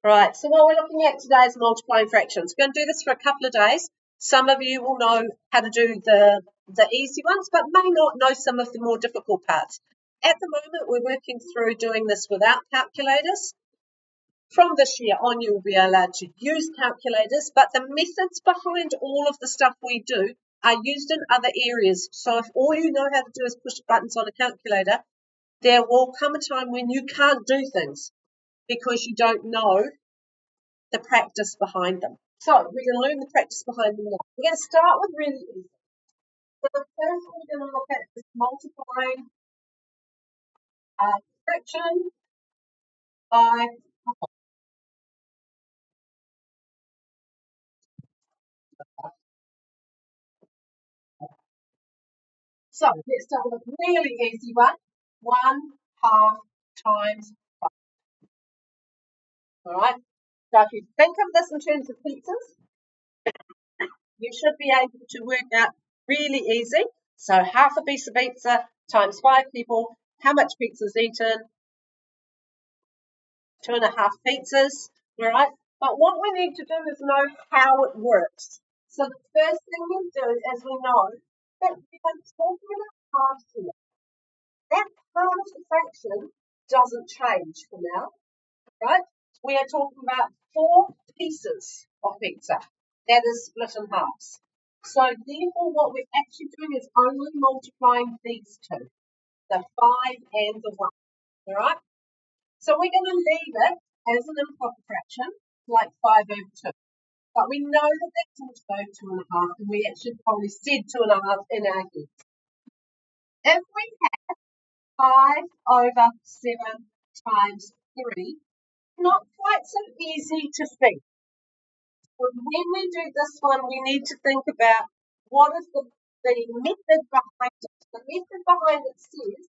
Right, so what we're looking at today is multiplying fractions. We're going to do this for a couple of days. Some of you will know how to do the easy ones, but may not know some of the more difficult parts. At the moment, we're working through doing this without calculators. From this year on, you'll be allowed to use calculators, but the methods behind all of the stuff we do are used in other areas. So if all you know how to do is push buttons on a calculator, there will come a time when you can't do things because you don't know the practice behind them. So we're going to learn the practice behind them now. We're going to start with really easy. So the first one we're going to look at is multiplying a fraction by So let's start with a really easy one. 1/2 times 5. All right. So if you think of this in terms of pizzas, you should be able to work out really easy. So half a piece of pizza times 5 people. How much pizza is eaten? 2.5 pizzas. All right. But what we need to do is know how it works. So the first thing we do is we know that we are talking about halves here. That part of the fraction doesn't change for now, right? We are talking about 4 pieces of pizza that is split in halves. So therefore what we're actually doing is only multiplying these two, the 5 and the 1, all right? So we're going to leave it as an improper fraction, like 5 over 2. But we know that that's also 2.5, and we actually probably said 2.5 in our head. If we have 5 over 7 times 3, not quite so easy to think. But when we do this one, we need to think about what is the method behind it. The method behind it says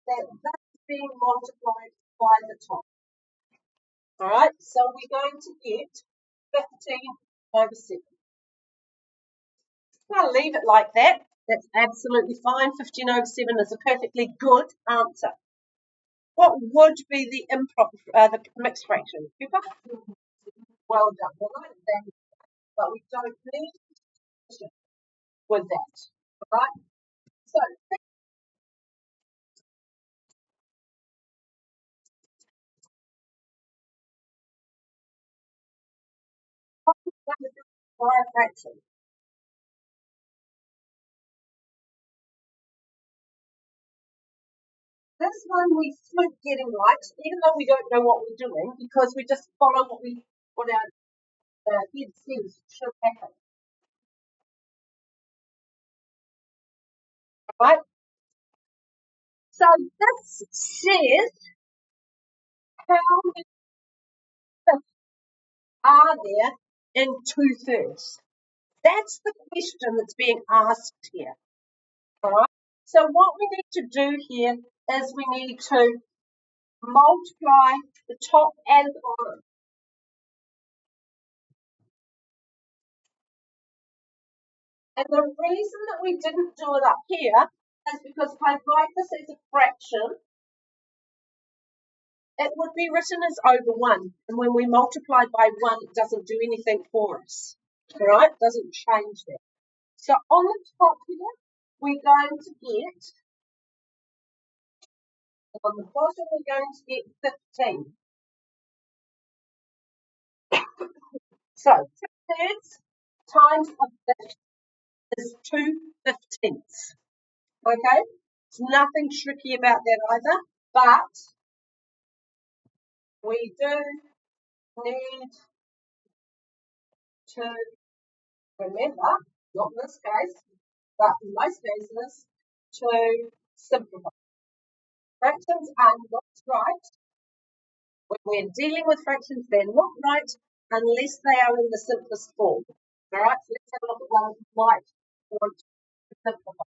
that this is being multiplied by the top. All right, so we're going to get 15 over 7. I'll leave it like that. That's absolutely fine. 15 over 7 is a perfectly good answer. What would be the improper, the mixed fraction? Pippa? Well done. Well, but we don't need to with that. All right? So, what is going to do by a fraction? This one we should getting right, even though we don't know what we're doing, because we just follow what our head says should happen. Right? So this says how many fifths are there in 2/3? That's the question that's being asked here. All right. So what we need to do here is we need to multiply the top and the bottom. And the reason that we didn't do it up here is because if I write this as a fraction, it would be written as over 1. And when we multiply by 1, it doesn't do anything for us. All right? It doesn't change that. So on the top here, we're going to get, on the bottom, we're going to get 15. So 2/3 times a fifth is 2/15. Okay? There's nothing tricky about that either, but we do need to remember, not in this case, but in most cases, to simplify. Fractions are not right. When we're dealing with fractions, they're not right unless they are in the simplest form. All right, so let's have a look at one you might want to simplify.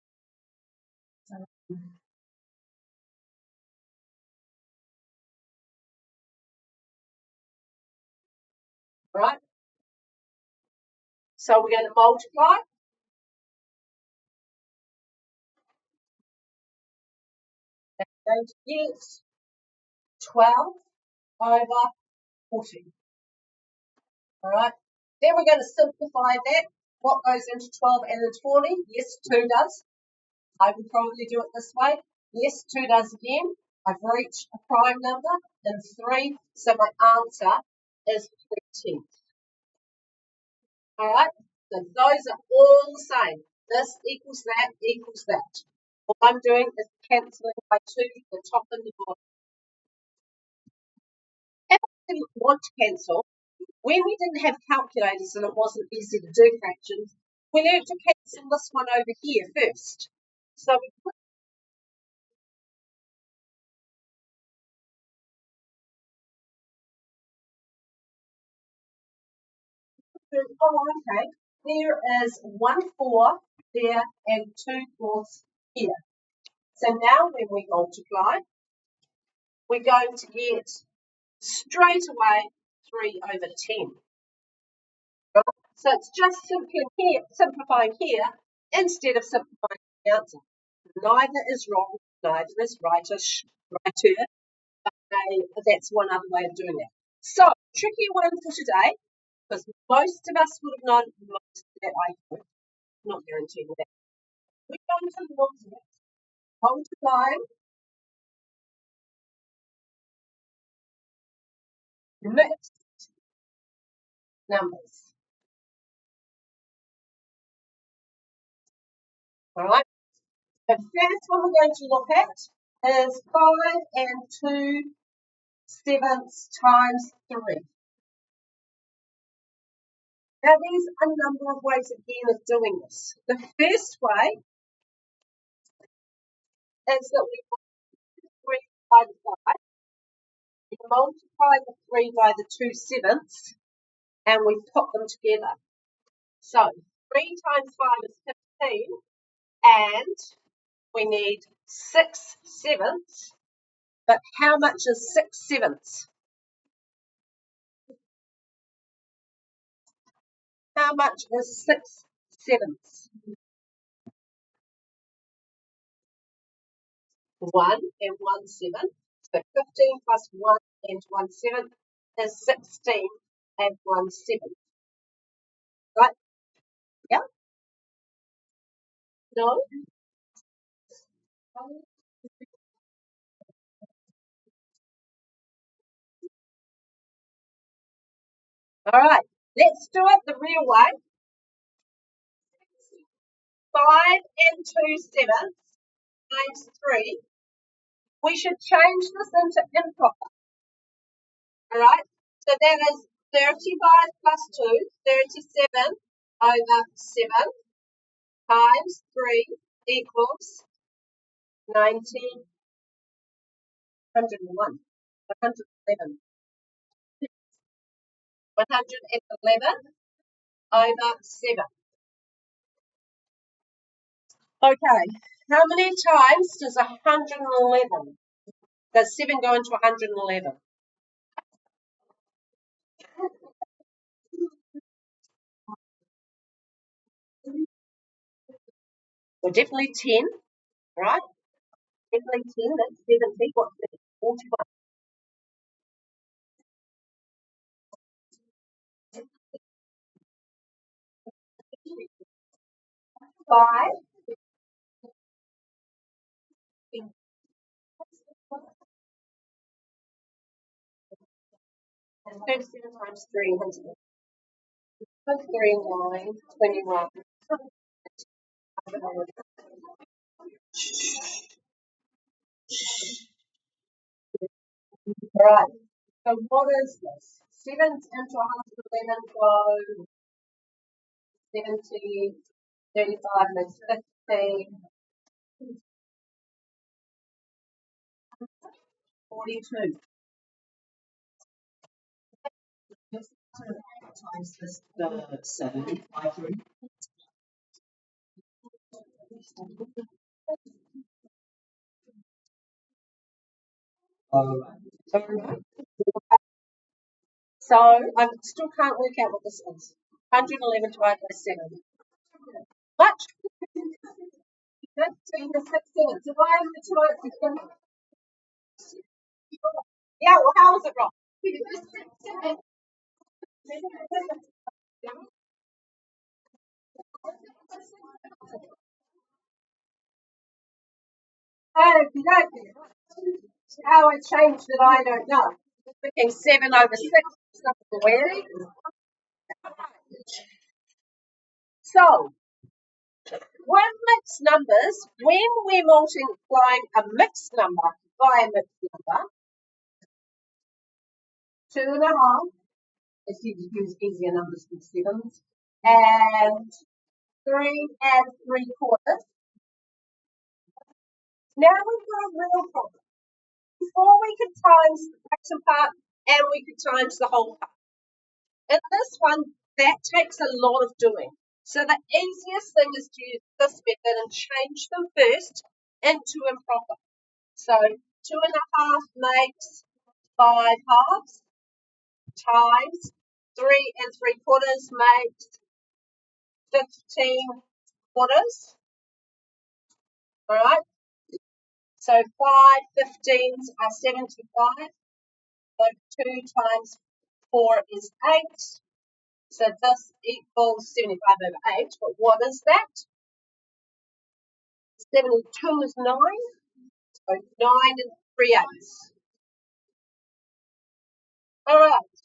All right, so we're going to multiply. We're going to get 12 over 40. All right. Then we're going to simplify that. What goes into 12 and the 20? Yes, 2 does. I would probably do it this way. Yes, 2 does again. I've reached a prime number in 3, so my answer is 3/10. All right. So those are all the same. This equals that equals that. What I'm doing is cancelling by 2, the top and the bottom. If I didn't want to cancel, when we didn't have calculators and it wasn't easy to do fractions, we learned to cancel this one over here first. So we put, oh, okay, there is 1/4 there and 2/4 here. So now when we multiply, we're going to get straight away 3/10. Right? So it's just simplifying here instead of simplifying the answer. Neither is wrong, neither is righter. That's one other way of doing it. So, tricky one for today, because most of us would have known most of that I could. Not guaranteeing that. We're going to look at multiplying mixed numbers. All right. The first one we're going to look at is 5 and 2/7 times 3. Now, there's a number of ways again of doing this. The first way is that we put 3 by the 5, we multiply the 3 by the 2/7, and we put them together. So 3 times 5 is 15, and we need 6/7. But how much is 6/7? How much is 6/7? 1 and 1/7. So 15 plus 1 and 1/7 is 16 and 1/7. Right? Yeah? No? All right. Let's do it the real way. 5 and 2/7 times 3. We should change this into improper. All right. So that is 35 plus 2, 37 over 7 times 3 equals 101, 111. 111 over 7. Okay, how many times does 111? Does 7 go into 111? Well, definitely 10, right? Definitely 10, that's 70. What's that? 41. 5. 37 times 300. 3 9, 21. Right. So what is this? 7 into 111 go 70, 35 is 15, 42. Times this 7 by 3. Alright. So I still can't work out what this is. 111 divided by 7. What? So you have 6 7. So why is the 2 answers? Yeah, well, how is it wrong? Okay. How I changed it, I don't know. It became 7/6. Something weird. So, with mixed numbers, when we're multiplying a mixed number by a mixed number, 2.5, if you use easier numbers than sevens, and 3 3/4. Now we've got a real problem. Before we could times the fraction part and we could times the whole part. In this one, that takes a lot of doing. So the easiest thing is to use this method and change them first into improper. So 2.5 makes 5 halves times 3 3/4 makes 15 quarters. All right. So 5 15s are 75. So 2 times 4 is 8. So this equals 75/8. But what is that? 72 is 9. So 9 3/8. All right.